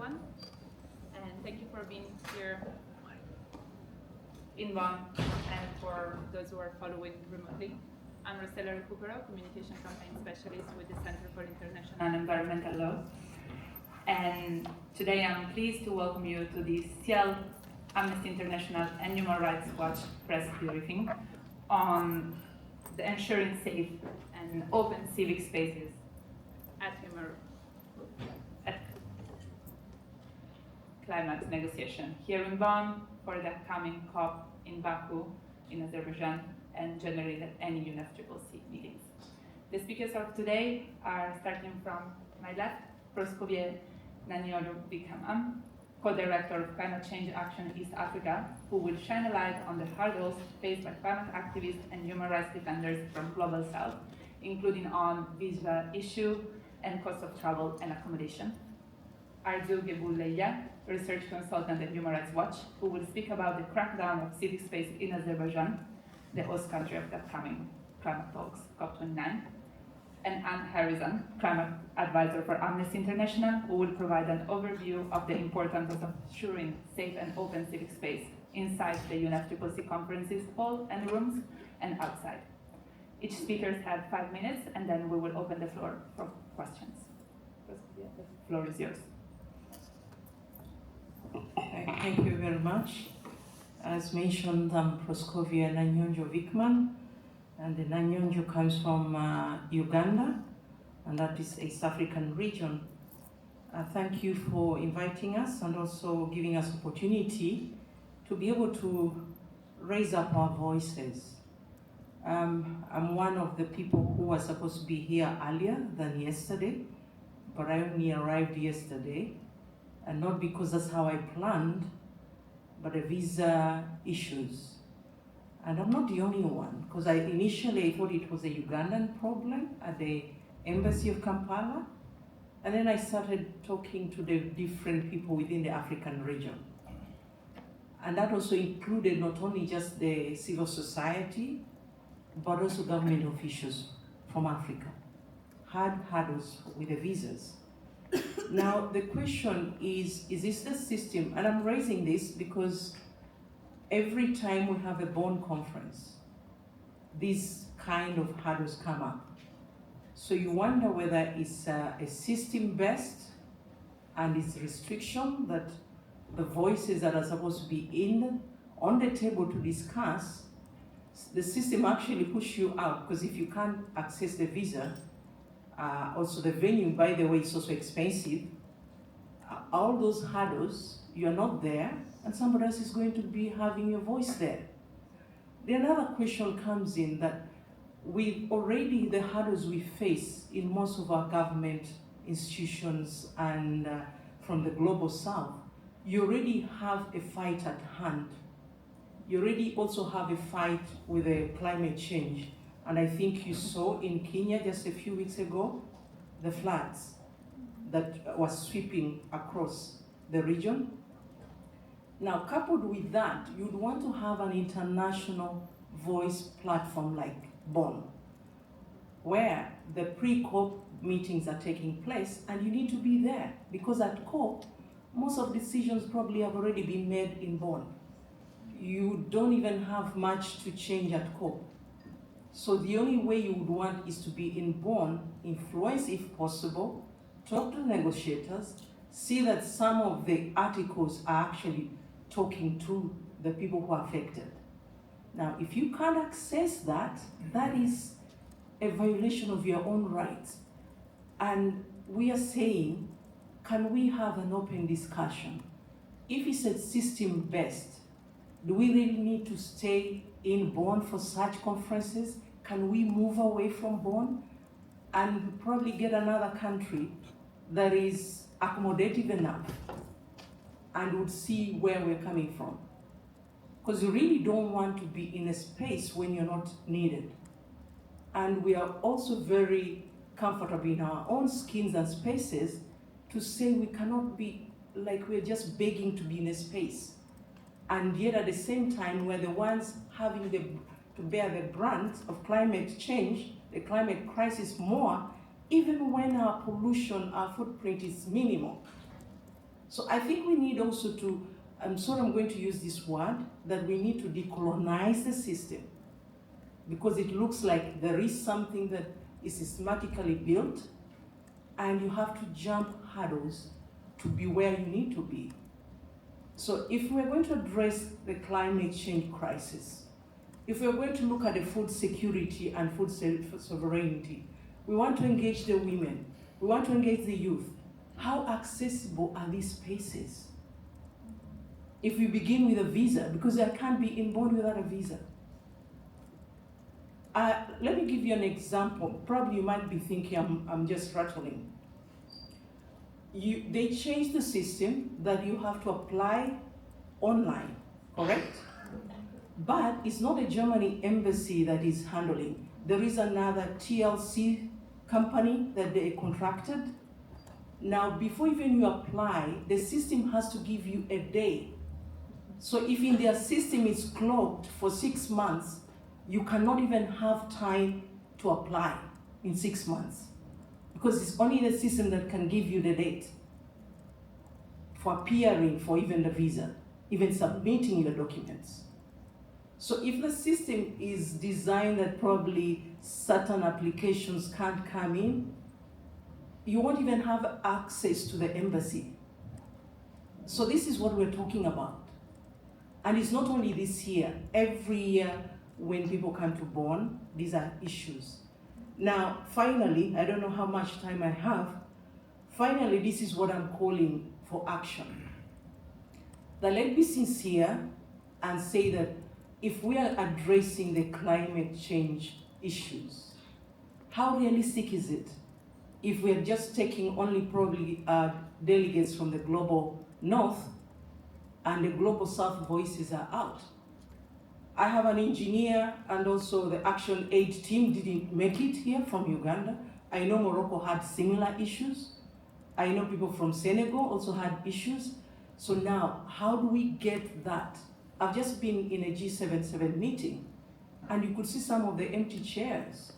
everyone, and thank you for being here in Bonn and for those who are following remotely. I'm Rosella Recupero, Communication Campaign Specialist with the Center for International and Environmental Law. And today I'm pleased to welcome you to the CIEL, Amnesty International and Human Rights Watch press briefing on the ensuring safe and open civic spaces at climate negotiation here in Bonn for the upcoming COP in Baku in Azerbaijan and generally at any UNFCCC meetings. The speakers of today are starting from my left, Praskovia Nanyolu-Vikram, co-director of Climate Change Action East Africa, who will shine a light on the hurdles faced by climate activists and human rights defenders from Global South, including on visa issue and cost of travel and accommodation. Arzu Gebuleya, research consultant at Human Rights Watch, who will speak about the crackdown of civic space in Azerbaijan, the host country of the upcoming climate talks, COP29. And Anne Harrison, climate advisor for Amnesty International, who will provide an overview of the importance of ensuring safe and open civic space inside the UNFCCC conferences hall and rooms and outside. Each speaker has 5 minutes, and then we will open the floor for questions. The floor is yours. Thank you very much. As mentioned, I'm Praskovia Nanyonjo-Vikram, and the Nanyonjo comes from Uganda, and that is East African region. Thank you for inviting us and also giving us opportunity to be able to raise up our voices. I'm one of the people who was supposed to be here earlier than yesterday, but I only arrived yesterday, and not because that's how I planned, but the visa issues. And I'm not the only one, because initially I thought it was a Ugandan problem at the embassy of Kampala, and then I started talking to the different people within the African region. And that also included not only just the civil society, but also government officials from Africa had hurdles with the visas. Now, the question is this the system? And I'm raising this because every time we have a Bonn conference, these kind of hurdles come up. So you wonder whether it's a system-based and it's restriction that the voices that are supposed to be on the table to discuss, the system actually push you out, because if you can't access the visa, also the venue, by the way, is also expensive. All those hurdles, you're not there, and somebody else is going to be having your voice there. The another question comes in that with already the hurdles we face in most of our government institutions and from the Global South, you already have a fight at hand. You already also have a fight with the climate change. And I think you saw in Kenya just a few weeks ago, the floods that was sweeping across the region. Now, coupled with that, you'd want to have an international voice platform like Bonn, where the pre-COP meetings are taking place, and you need to be there, because at COP, most of the decisions probably have already been made in Bonn. You don't even have much to change at COP. So the only way you would want is to be in Bonn, influence if possible, talk to the negotiators, see that some of the articles are actually talking to the people who are affected. Now, if you can't access that, that is a violation of your own rights. And we are saying, can we have an open discussion? If it's a system-based, do we really need to stay in Bonn for such conferences? Can we move away from Bonn and probably get another country that is accommodative enough and would see where we're coming from? Because you really don't want to be in a space when you're not needed. And we are also very comfortable in our own skins and spaces to say we cannot be like we're just begging to be in a space. And yet at the same time, we're the ones having to bear the brunt of climate change, the climate crisis more, even when our pollution, our footprint is minimal. So I think we need also to, I'm going to use this word, that we need to decolonize the system, because it looks like there is something that is systematically built, and you have to jump hurdles to be where you need to be. So if we're going to address the climate change crisis, if we're going to look at the food security and food sovereignty, we want to engage the women, we want to engage the youth. How accessible are these spaces? If we begin with a visa, because I can't be inborn without a visa. Let me give you an example. Probably you might be thinking I'm just rattling. They changed the system that you have to apply online, correct? But it's not a Germany embassy that is handling. There is another TLC company that they contracted. Now, before even you apply, the system has to give you a day. So if in their system it's clogged for 6 months, you cannot even have time to apply in 6 months, because it's only the system that can give you the date for appearing for even the visa, even submitting your documents. So if the system is designed that probably certain applications can't come in, you won't even have access to the embassy. So this is what we're talking about. And it's not only this year, every year when people come to Bonn, these are issues. Now, finally, I don't know how much time I have, finally, this is what I'm calling for action. That let's be sincere and say that if we are addressing the climate change issues, how realistic is it if we're just taking only probably delegates from the global north and the global south voices are out? I have an engineer, and also the Action Aid team didn't make it here from Uganda. I know Morocco had similar issues. I know people from Senegal also had issues. So now, how do we get that? I've just been in a G77 meeting, and you could see some of the empty chairs.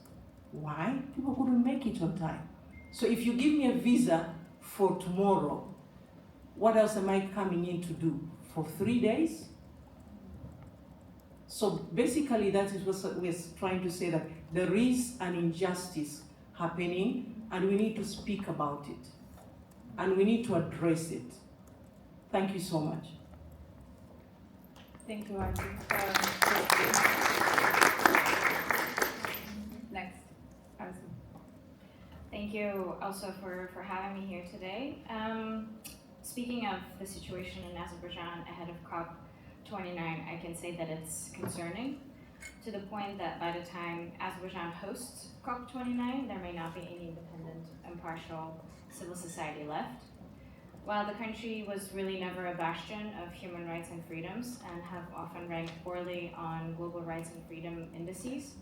Why? People couldn't make it on time. So if you give me a visa for tomorrow, what else am I coming in to do? For 3 days? So basically that is what we're trying to say, that there is an injustice happening and we need to speak about it. And we need to address it. Thank you so much. Thank you, Archie. Next, Alison. Thank you also for having me here today. Speaking of the situation in Azerbaijan ahead of COP29, I can say that it's concerning, to the point that by the time Azerbaijan hosts COP29, there may not be any independent, impartial civil society left. While the country was really never a bastion of human rights and freedoms and have often ranked poorly on global rights and freedom indices,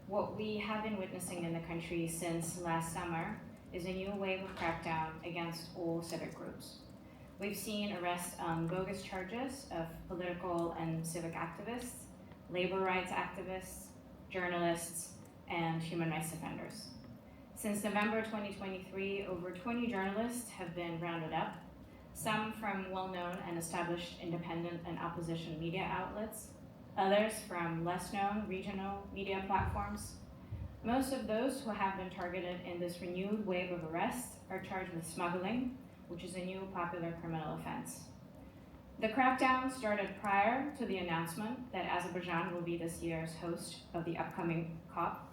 what we have been witnessing in the country since last summer is a new wave of crackdown against all civic groups. We've seen arrests on bogus charges of political and civic activists, labor rights activists, journalists, and human rights defenders. Since November 2023, over 20 journalists have been rounded up, some from well-known and established independent and opposition media outlets, others from less-known regional media platforms. Most of those who have been targeted in this renewed wave of arrests are charged with smuggling, which is a new popular criminal offense. The crackdown started prior to the announcement that Azerbaijan will be this year's host of the upcoming COP.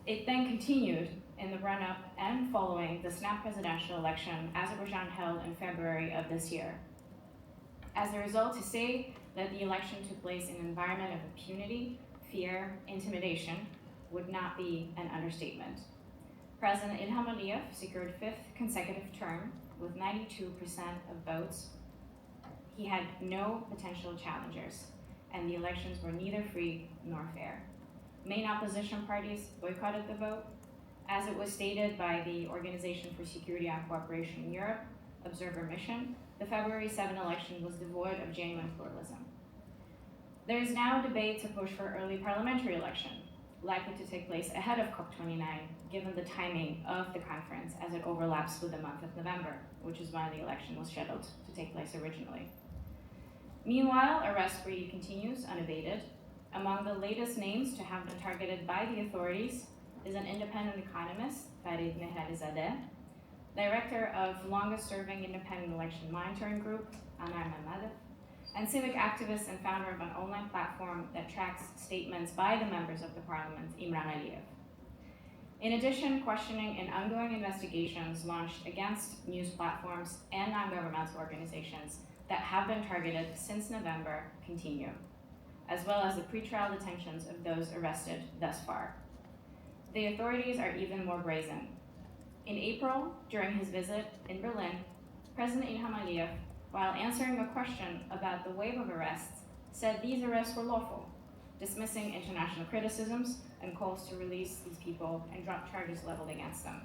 It then continued in the run-up and following the snap presidential election Azerbaijan held in February of this year. As a result, to say that the election took place in an environment of impunity, fear, intimidation would not be an understatement. President İlham Əliyev secured 5th consecutive term with 92% of votes. He had no potential challengers, and the elections were neither free nor fair. Main opposition parties boycotted the vote. As it was stated by the Organization for Security and Cooperation in Europe, Observer Mission, the February 7 election was devoid of genuine pluralism. There is now a debate to push for early parliamentary election, likely to take place ahead of COP29, given the timing of the conference as it overlaps with the month of November, which is when the election was scheduled to take place originally. Meanwhile, arrest spree continues unabated. Among the latest names to have been targeted by the authorities is an independent economist, Farid Mehradizadeh, director of longest-serving independent election monitoring group, Anar Mammadov, and civic activist and founder of an online platform that tracks statements by the members of the parliament, İlham Əliyev. In addition, questioning and ongoing investigations launched against news platforms and non-governmental organizations that have been targeted since November continue, as well as the pretrial detentions of those arrested thus far. The authorities are even more brazen. In April, during his visit in Berlin, President İlham Əliyev, while answering a question about the wave of arrests, said these arrests were lawful, dismissing international criticisms and calls to release these people and drop charges leveled against them.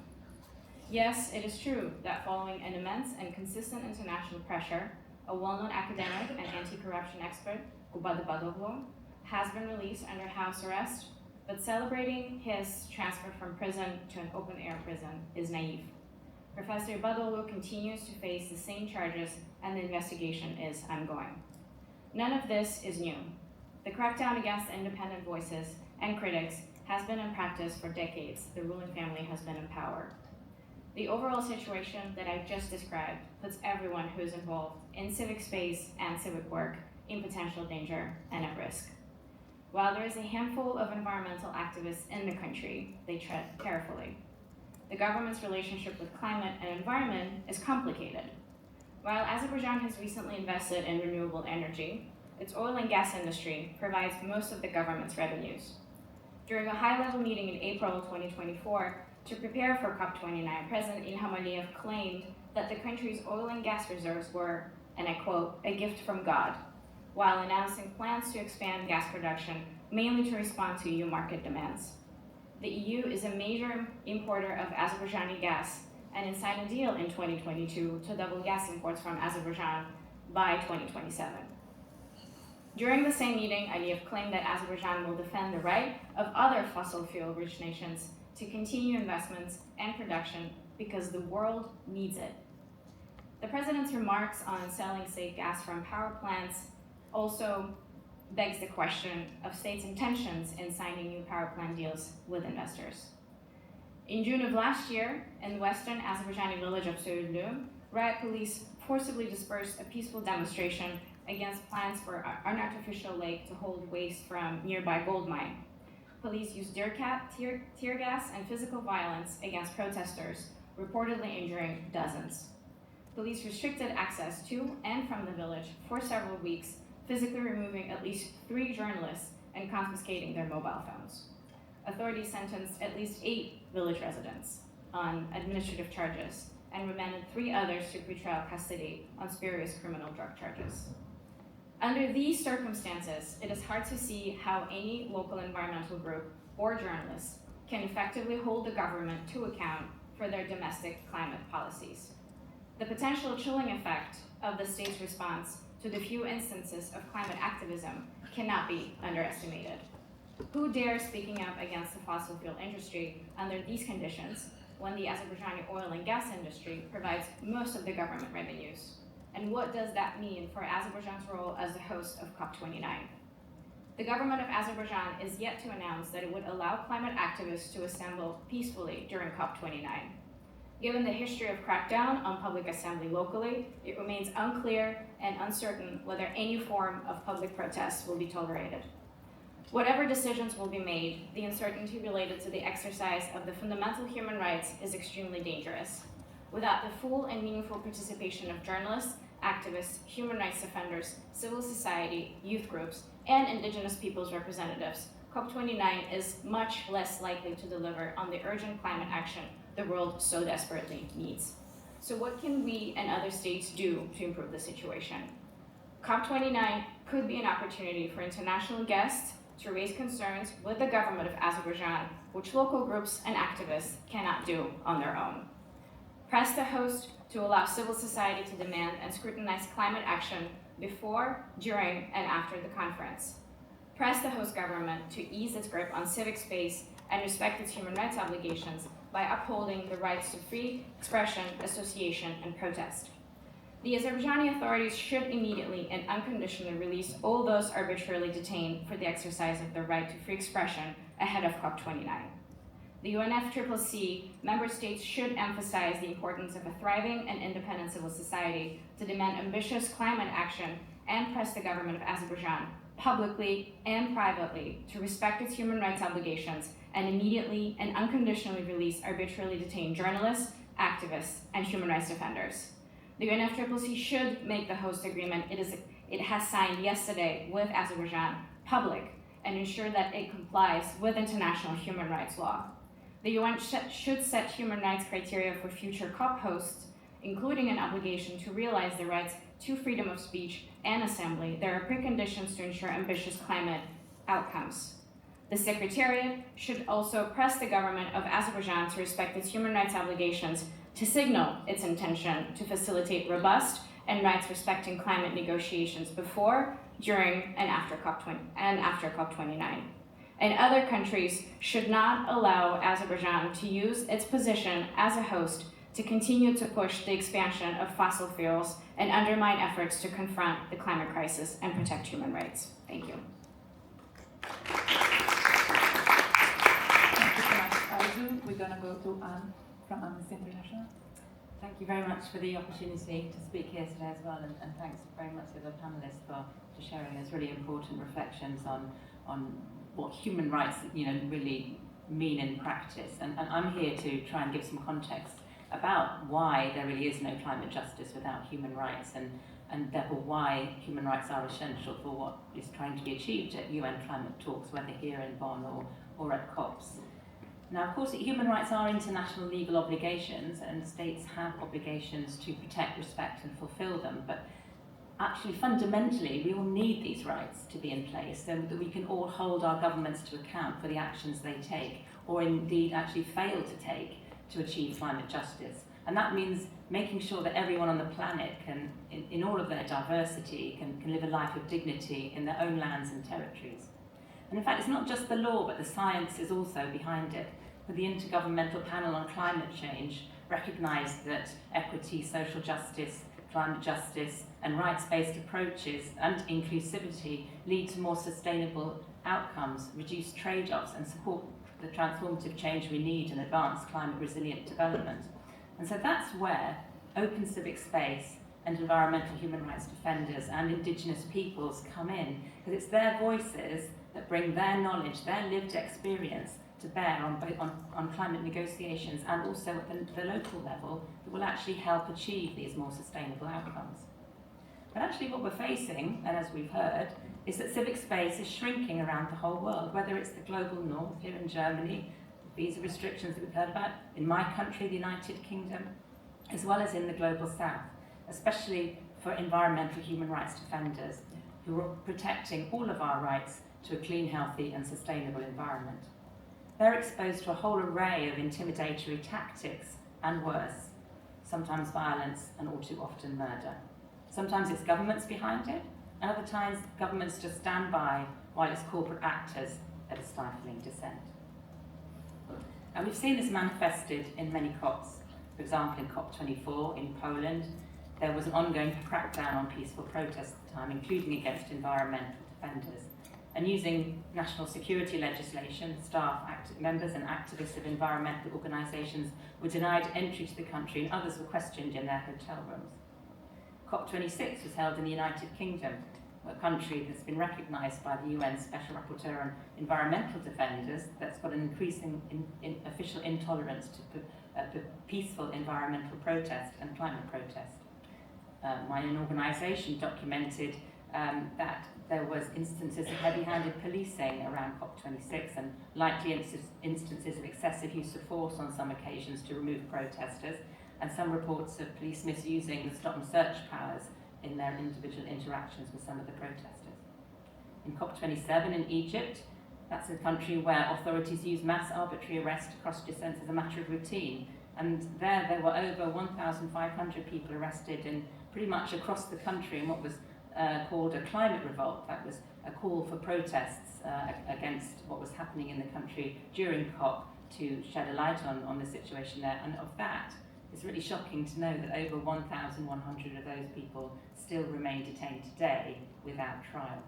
Yes, it is true that following an immense and consistent international pressure, a well-known academic and anti-corruption expert, Qubadlı Badoglu, has been released under house arrest, but celebrating his transfer from prison to an open-air prison is naive. Professor Badoglu continues to face the same charges and the investigation is ongoing. None of this is new. The crackdown against independent voices and critics has been in practice for decades. The ruling family has been in power. The overall situation that I just described puts everyone who is involved in civic space and civic work in potential danger and at risk. While there is a handful of environmental activists in the country, they tread carefully. The government's relationship with climate and environment is complicated. While Azerbaijan has recently invested in renewable energy, its oil and gas industry provides most of the government's revenues. During a high-level meeting in April 2024, to prepare for COP29, President İlham Əliyev claimed that the country's oil and gas reserves were, and I quote, a gift from God, while announcing plans to expand gas production, mainly to respond to EU market demands. The EU is a major importer of Azerbaijani gas and signed a deal in 2022 to double gas imports from Azerbaijan by 2027. During the same meeting, Aliyev claimed that Azerbaijan will defend the right of other fossil fuel-rich nations to continue investments and production because the world needs it. The president's remarks on selling state gas from power plants also begs the question of states' intentions in signing new power plant deals with investors. In June of last year, in the western Azerbaijani village of Söğütlü, riot police forcibly dispersed a peaceful demonstration against plans for an artificial lake to hold waste from nearby gold mine. Police used tear gas and physical violence against protesters, reportedly injuring dozens. Police restricted access to and from the village for several weeks, physically removing at least 3 journalists and confiscating their mobile phones. Authorities sentenced at least 8 village residents on administrative charges and remanded 3 others to pretrial custody on spurious criminal drug charges. Under these circumstances, it is hard to see how any local environmental group or journalists can effectively hold the government to account for their domestic climate policies. The potential chilling effect of the state's response to the few instances of climate activism cannot be underestimated. Who dares speaking up against the fossil fuel industry under these conditions when the Azerbaijani oil and gas industry provides most of the government revenues? And what does that mean for Azerbaijan's role as the host of COP29? The government of Azerbaijan is yet to announce that it would allow climate activists to assemble peacefully during COP29. Given the history of crackdown on public assembly locally, it remains unclear and uncertain whether any form of public protest will be tolerated. Whatever decisions will be made, the uncertainty related to the exercise of the fundamental human rights is extremely dangerous. Without the full and meaningful participation of journalists, activists, human rights defenders, civil society, youth groups, and indigenous peoples' representatives, COP29 is much less likely to deliver on the urgent climate action the world so desperately needs. So what can we and other states do to improve the situation? COP29 could be an opportunity for international guests to raise concerns with the government of Azerbaijan, which local groups and activists cannot do on their own. Press the host to allow civil society to demand and scrutinize climate action before, during, and after the conference. press the host government to ease its grip on civic space and respect its human rights obligations by upholding the rights to free expression, association, and protest. The Azerbaijani authorities should immediately and unconditionally release all those arbitrarily detained for the exercise of their right to free expression ahead of COP29. The UNFCCC member states should emphasize the importance of a thriving and independent civil society to demand ambitious climate action and press the government of Azerbaijan publicly and privately to respect its human rights obligations and immediately and unconditionally release arbitrarily detained journalists, activists, and human rights defenders. The UNFCCC should make the host agreement it has signed yesterday with Azerbaijan public and ensure that it complies with international human rights law. The UN should set human rights criteria for future COP hosts, including an obligation to realize the rights to freedom of speech and assembly. There are preconditions to ensure ambitious climate outcomes. The Secretariat should also press the government of Azerbaijan to respect its human rights obligations, to signal its intention to facilitate robust and rights-respecting climate negotiations before, during, and after COP29. And other countries should not allow Azerbaijan to use its position as a host to continue to push the expansion of fossil fuels and undermine efforts to confront the climate crisis and protect human rights. Thank you. Thank you so much, Arzu. We're going to go to Anne from Amnesty International. Thank you very much for the opportunity to speak here today as well, and thanks very much to the panelists for sharing those really important reflections on what human rights really mean in practice. And I'm here to try and give some context about why there really is no climate justice without human rights, and therefore why human rights are essential for what is trying to be achieved at UN climate talks, whether here in Bonn or at COPs. Now, of course, human rights are international legal obligations, and states have obligations to protect, respect, and fulfill them. But actually, fundamentally, we all need these rights to be in place so that we can all hold our governments to account for the actions they take, or indeed actually fail to take, to achieve climate justice. And that means making sure that everyone on the planet can, in all of their diversity, can live a life of dignity in their own lands and territories. And in fact, it's not just the law, but the science is also behind it. The Intergovernmental Panel on Climate Change recognised that equity, social justice, climate justice, and rights-based approaches and inclusivity lead to more sustainable outcomes, reduce trade-offs, and support the transformative change we need and advance climate-resilient development. And so that's where open civic space and environmental human rights defenders and Indigenous peoples come in, because it's their voices that bring their knowledge, their lived experience to bear on climate negotiations, and also at the local level, that will actually help achieve these more sustainable outcomes. But actually what we're facing, and as we've heard, is that civic space is shrinking around the whole world, whether it's the global north here in Germany, visa restrictions that we've heard about, in my country, the United Kingdom, as well as in the global south, especially for environmental human rights defenders who are protecting all of our rights to a clean, healthy, and sustainable environment. They're exposed to a whole array of intimidatory tactics and worse, sometimes violence and all too often murder. Sometimes it's governments behind it, and other times governments just stand by while it's corporate actors that are stifling dissent. And we've seen this manifested in many COPs. For example, in COP24 in Poland, there was an ongoing crackdown on peaceful protests at the time, including against environmental defenders. And using national security legislation, staff, members and activists of environmental organisations were denied entry to the country, and others were questioned in their hotel rooms. COP26 was held in the United Kingdom, a country that's been recognised by the UN Special Rapporteur on Environmental Defenders, that's got an increasing official intolerance to peaceful environmental protest and climate protest. My own organisation documented that there was instances of heavy-handed policing around COP26 and likely instances of excessive use of force on some occasions to remove protesters, and some reports of police misusing the stop and search powers in their individual interactions with some of the protesters. In COP27 in Egypt, that's a country where authorities use mass arbitrary arrest across dissent as a matter of routine, and there were over 1,500 people arrested in pretty much across the country in what was called a climate revolt. That was a call for protests against what was happening in the country during COP to shed a light on the situation there. And of that, it's really shocking to know that over 1,100 of those people still remain detained today without trial.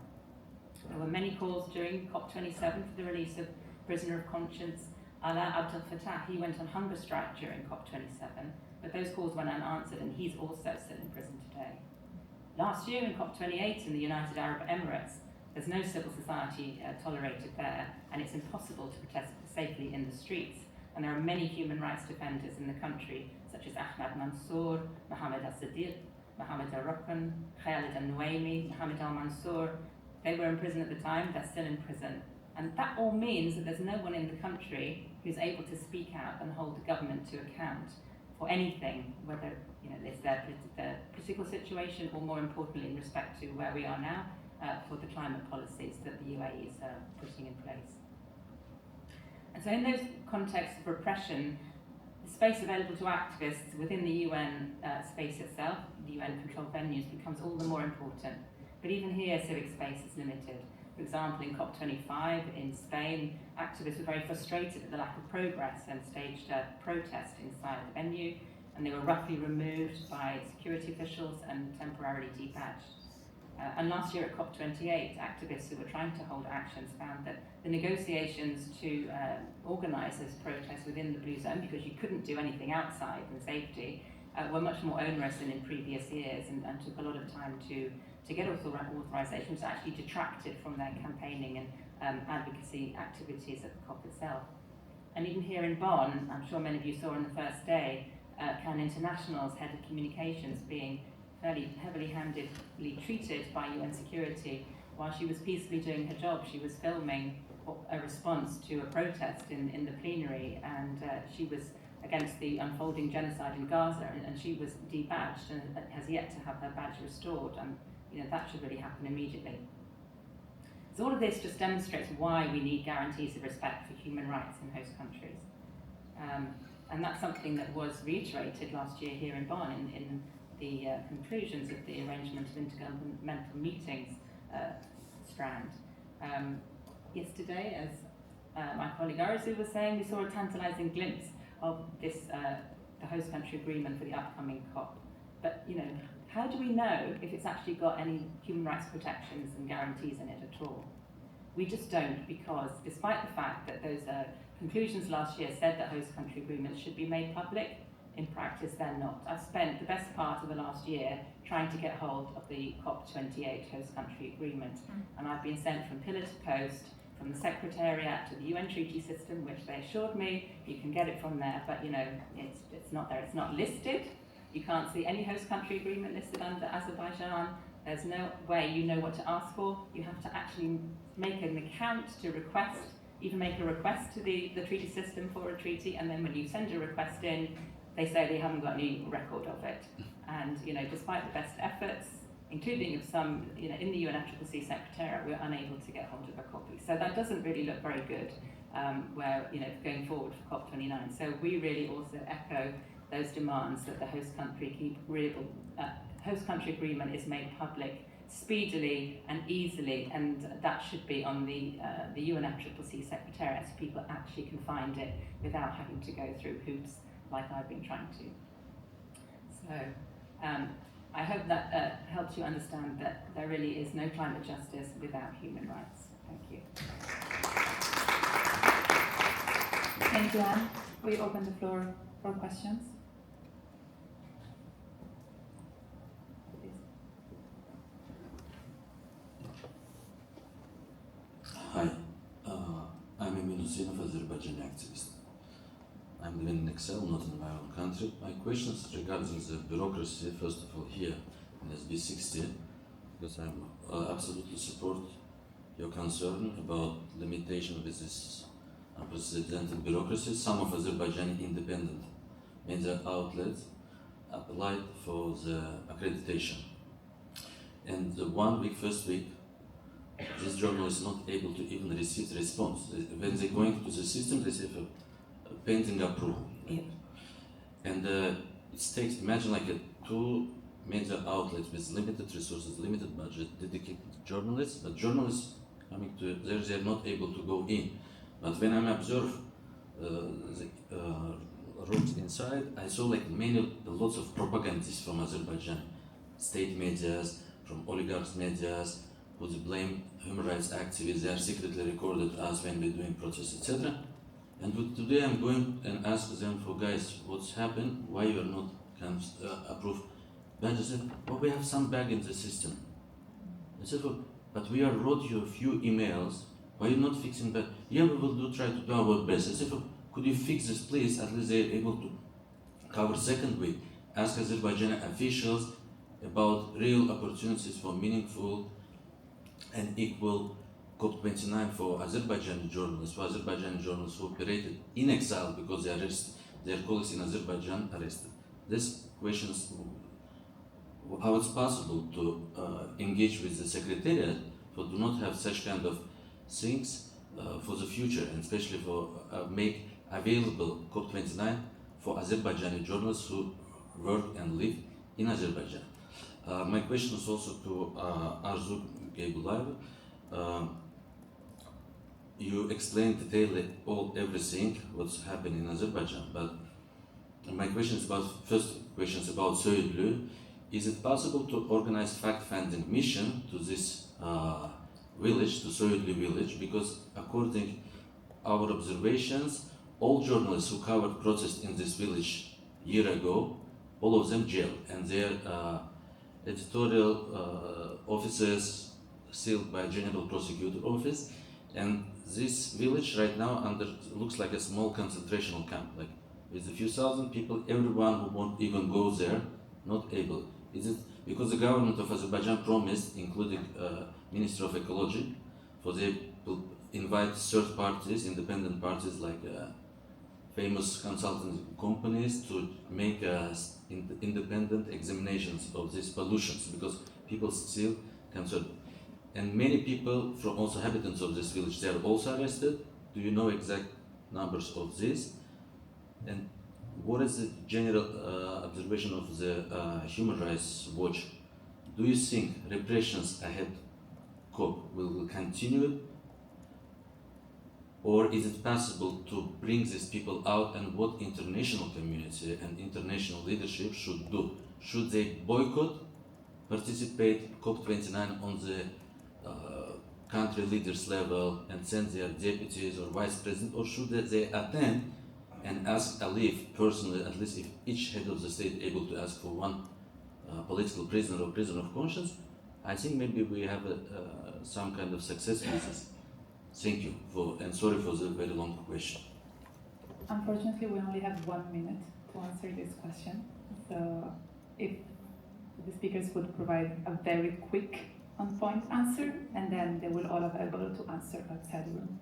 There were many calls during COP27 for the release of prisoner of conscience Alaa Abdel Fattah. He went on hunger strike during COP27, but those calls went unanswered, and he's also still in prison today. Last year in COP28 in the United Arab Emirates, there's no civil society tolerated there, and it's impossible to protest safely in the streets. And there are many human rights defenders in the country, such as Ahmad Mansour, Mohammed As-Sadiq, Mohammed Al-Rukn, Khalid Al-Nuaimi, Mohammed Al-Mansour. They were in prison at the time, they're still in prison. And that all means that there's no one in the country who's able to speak out and hold the government to account for anything, whether it's their political situation or, more importantly, in respect to where we are now, for the climate policies that the UAE is putting in place. And so in those contexts of repression, the space available to activists within the UN space itself, the UN-controlled venues, becomes all the more important. But even here, civic space is limited. For example, in COP25 in Spain, activists were very frustrated at the lack of progress and staged a protest inside the venue, and they were roughly removed by security officials and temporarily debadged. And last year at COP28, activists who were trying to hold actions found that the negotiations to organise those protests within the blue zone, because you couldn't do anything outside in safety, were much more onerous than in previous years, and took a lot of time to get authorisation, which actually detracted from their campaigning and advocacy activities at the COP itself. And even here in Bonn, I'm sure many of you saw on the first day, Can International's head of communications being fairly heavily-handedly treated by UN security. While she was peacefully doing her job, she was filming a response to a protest in the plenary, and she was against the unfolding genocide in Gaza, and she was debadged and has yet to have her badge restored, and that should really happen immediately. So all of this just demonstrates why we need guarantees of respect for human rights in host countries. And that's something that was reiterated last year here in Bonn in the conclusions of the arrangement of intergovernmental meetings strand. Yesterday, as my colleague Arzu was saying, we saw a tantalising glimpse of this, the host country agreement for the upcoming COP. But how do we know if it's actually got any human rights protections and guarantees in it at all? We just don't, because despite the fact that those conclusions last year said that host country agreements should be made public, in practice they're not. I've spent the best part of the last year trying to get hold of the COP28 host country agreement, and I've been sent from pillar to post, from the Secretariat to the UN treaty system, which they assured me you can get it from there, but it's not there, it's not listed. You can't see any host country agreement listed under Azerbaijan. There's no way you know what to ask for. You have to actually make an account to request, even make a request to the treaty system for a treaty, and then when you send a request in, they say they haven't got any record of it. And despite the best efforts, including of some in the UNFCCC Secretariat, we're unable to get hold of a copy. So that doesn't really look very good where going forward for COP29. So we really also echo those demands that the host country host country agreement is made public speedily and easily, and that should be on the UNFCCC Secretariat, so people actually can find it without having to go through hoops like I've been trying to. So I hope that helps you understand that there really is no climate justice without human rights. Thank you. Thank you, Anne. We open the floor for questions. Hi, I'm Emin Hussein, Azerbaijani activist. I'm living in Excel, not in my own country. My question is regarding the bureaucracy, first of all, here in SB60, because I absolutely support your concern about limitation with this unprecedented bureaucracy. Some of Azerbaijani independent media outlets applied for the accreditation. And the 1 week, first week, this journal is not able to even receive the response. When they're going to the system, they receive a pending approval. Yeah. And it takes, imagine like 2 media outlets with limited resources, limited budget, dedicated journalists, but journalists coming to there, they're not able to go in. But when I observe the rooms inside, I saw like lots of propagandists from Azerbaijan, state medias, from oligarchs medias, who blame human rights activists. They are secretly recorded us when we're doing protests, etc. And today I'm going and ask them for, guys, what's happened? Why you are not approved? But they said, oh, we have some bug in the system. I said, well, but we wrote you a few emails. Why are you not fixing that? Yeah, we will try to do our best. I said, well, could you fix this, please? At least they're able to cover second week. Ask Azerbaijani officials about real opportunities for meaningful and equal COP29 for Azerbaijani journalists who operated in exile because they arrested their colleagues in Azerbaijan arrested. This questions how it's possible to engage with the Secretariat for do not have such kind of things for the future, and especially for make available COP29 for Azerbaijani journalists who work and live in Azerbaijan. My question is also to Arzu Geybulaeva. You explained detailedly everything what's happening in Azerbaijan, but my question is first question is about Söğütlü. Is it possible to organize fact-finding mission to this village, to Söğütlü village? Because according our observations, all journalists who covered protests in this village a year ago, all of them jailed, and their editorial officers sealed by General Prosecutor Office. And this village right now looks like a small concentration camp, like with a few thousand people, everyone who won't even go there, not able. Is it because the government of Azerbaijan promised, including Minister of Ecology, for they will invite third parties, independent parties like famous consulting companies to make independent examinations of these pollutions, because people still concerned. And many people from also inhabitants of this village, they are also arrested. Do you know exact numbers of this? And what is the general observation of the Human Rights Watch? Do you think repressions ahead COP will continue? Or is it possible to bring these people out, and what international community and international leadership should do? Should they boycott, participate COP29 on the country leaders level and send their deputies or vice president, or should they attend and ask Aliyev personally, at least if each head of the state able to ask for one political prisoner or prisoner of conscience? I think maybe we have some kind of success in this. Thank you and sorry for the very long question. Unfortunately, we only have 1 minute to answer this question. So if the speakers would provide a very quick, on-point answer, and then they will all be able to answer outside the room.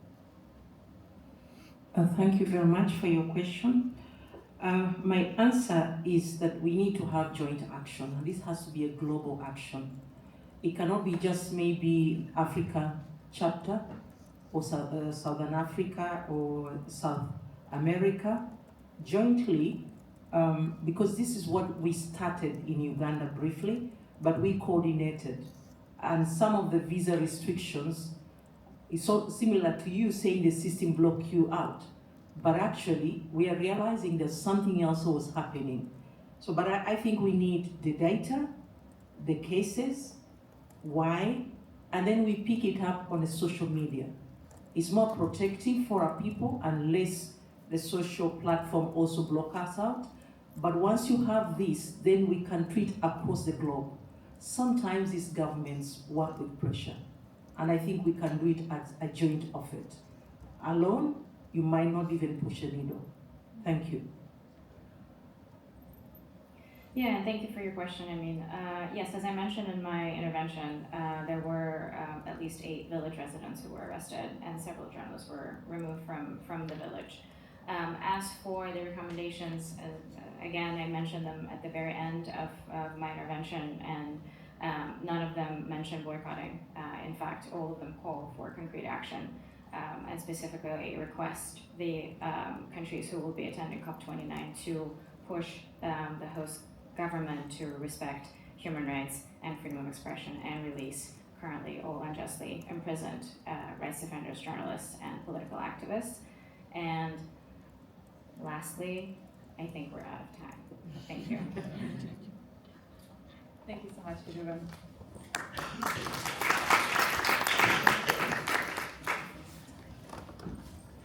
Thank you very much for your question. My answer is that we need to have joint action, and this has to be a global action. It cannot be just maybe Africa chapter, or Southern Africa, or South America, jointly, because this is what we started in Uganda briefly, but we coordinated. And some of the visa restrictions is so similar to you saying the system blocked you out. But actually, we are realizing that something else was happening. So, but I think we need the data, the cases, why, and then we pick it up on the social media. It's more protective for our people unless the social platform also block us out. But once you have this, then we can treat across the globe. Sometimes these governments work with pressure, and I think we can do it as a joint effort. Alone, you might not even push a needle. Thank you. Yeah, and thank you for your question. I mean, yes, as I mentioned in my intervention, there were at least 8 village residents who were arrested, and several journalists were removed from the village. As for the recommendations, again, I mentioned them at the very end of my intervention, and none of them mentioned boycotting. In fact, all of them call for concrete action, and specifically request the countries who will be attending COP29 to push the host government to respect human rights and freedom of expression and release currently all unjustly imprisoned rights defenders, journalists, and political activists. And lastly, I think we're out of time. Thank you. Thank you so much, everyone.